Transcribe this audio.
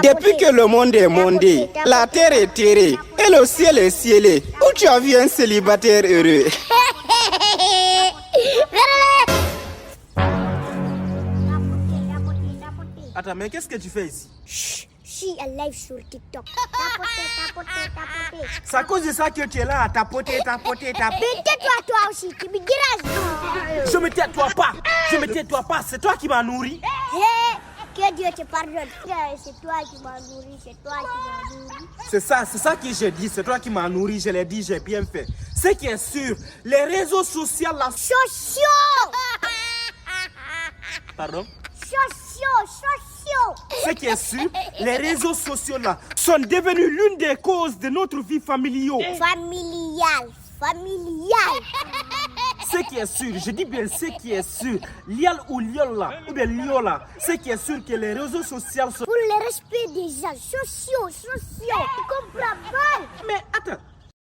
Depuis que le monde est mondé, la terre est terrée et le ciel est cielé, où tu as vu un célibataire heureux? Attends, mais qu'est-ce que tu fais ici? Chut, je suis en live sur TikTok. C'est à cause de ça que tu es là à tapoter. Mais tais-toi toi aussi, tu me diras. Je me tais-toi pas, c'est toi qui m'as nourri. Que Dieu te pardonne, frère, c'est toi qui m'as nourri, C'est ça que j'ai dit, c'est toi qui m'as nourri, je l'ai dit, j'ai bien fait. Ce qui est sûr, les réseaux sociaux là... Pardon? Ce qui est sûr, les réseaux sociaux là sont devenus l'une des causes de notre vie familiale. Familial. Ce qui est sûr, je dis bien ce qui est sûr, lial ou liola, ou bien liola, ce qui est sûr que les réseaux sociaux sont... Pour le respect des gens, sociaux, tu comprends?